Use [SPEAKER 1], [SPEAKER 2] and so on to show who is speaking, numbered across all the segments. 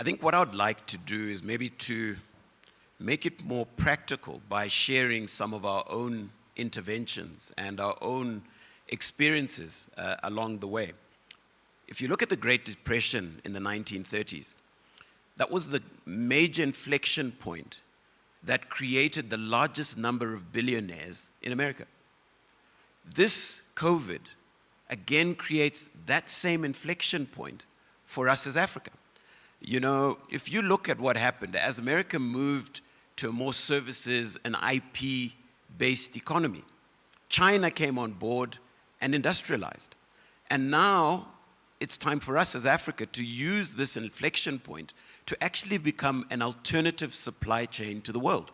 [SPEAKER 1] I think what I would like to do is maybe to make it more practical by sharing some of our own interventions and our own experiences along the way. If you look at the Great Depression in the 1930s, that was the major inflection point that created the largest number of billionaires in America. This COVID again creates that same inflection point for us as Africa. You know, if you look at what happened, as America moved to a more services and IP-based economy, China came on board and industrialized. And now it's time for us as Africa to use this inflection point to actually become an alternative supply chain to the world.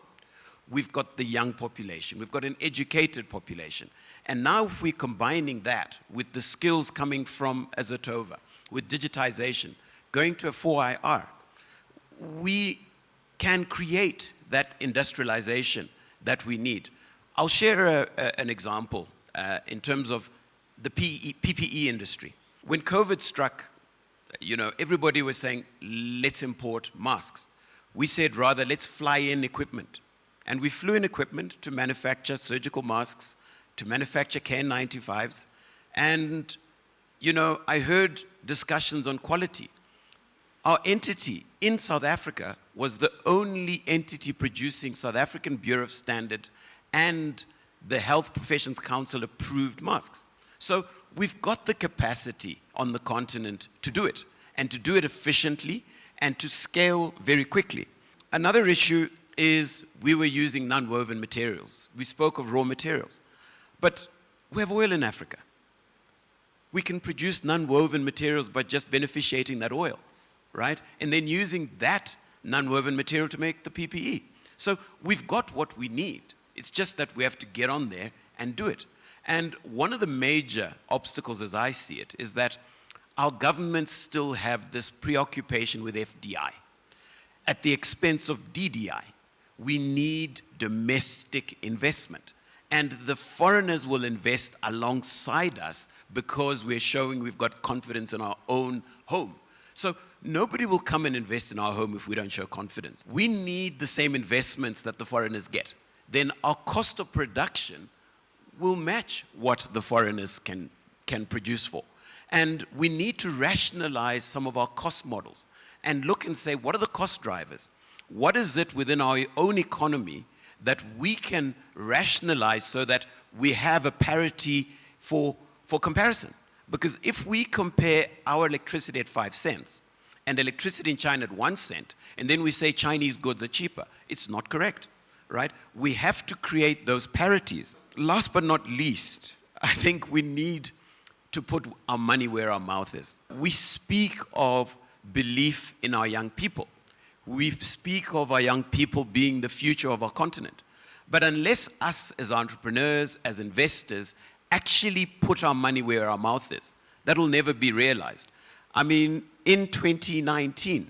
[SPEAKER 1] We've got the young population, we've got an educated population. And now if we're combining that with the skills coming from Xetova, with digitization, going to a 4IR, we can create that industrialization that we need. I'll share an example in terms of the PPE industry. When COVID struck, you know, everybody was saying, let's import masks. We said, rather, let's fly in equipment. And we flew in equipment to manufacture surgical masks, to manufacture KN95s. And, you know, I heard discussions on quality. Our entity in South Africa was the only entity producing South African Bureau of Standard and the Health Professions Council approved masks. So we've got the capacity on the continent to do it, and to do it efficiently and to scale very quickly. Another issue is we were using non-woven materials. We spoke of raw materials. But we have oil in Africa. We can produce non-woven materials by just beneficiating that oil, right? And then using that non-woven material to make the PPE. So we've got what we need. It's just that we have to get on there and do it. And one of the major obstacles, as I see it, is that our governments still have this preoccupation with FDI at the expense of DDI. We need domestic investment. And the foreigners will invest alongside us because we're showing we've got confidence in our own home. So nobody will come and invest in our home if we don't show confidence. We need the same investments that the foreigners get. Then our cost of production will match what the foreigners can produce for. And we need to rationalize some of our cost models and look and say, what are the cost drivers? What is it within our own economy that we can rationalize so that we have a parity for comparison? Because if we compare our electricity at 5 cents and electricity in China at 1 cent, and then we say Chinese goods are cheaper, it's not correct, right? We have to create those parities. Last but not least, I think we need to put our money where our mouth is. We speak of belief in our young people. We speak of our young people being the future of our continent. But unless us as entrepreneurs, as investors, actually put our money where our mouth is, that will never be realized. I mean, in 2019,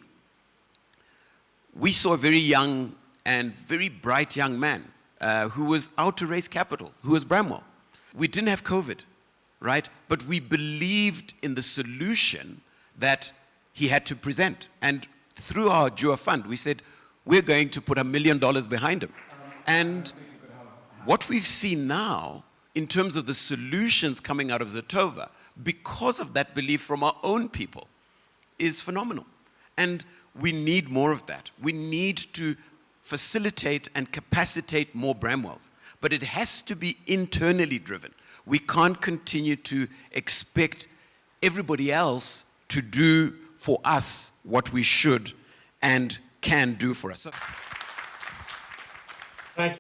[SPEAKER 1] we saw a very young and very bright young man who was out to raise capital, who was Bramwell. We didn't have COVID, right? But we believed in the solution that he had to present. And through our Jua fund, we said, we're going to put $1 million behind him. And what we've seen now, in terms of the solutions coming out of Xetova, because of that belief from our own people, is phenomenal. And we need more of that. We need to facilitate and capacitate more Bramwells. But it has to be internally driven. We can't continue to expect everybody else to do for us what we should and can do for us.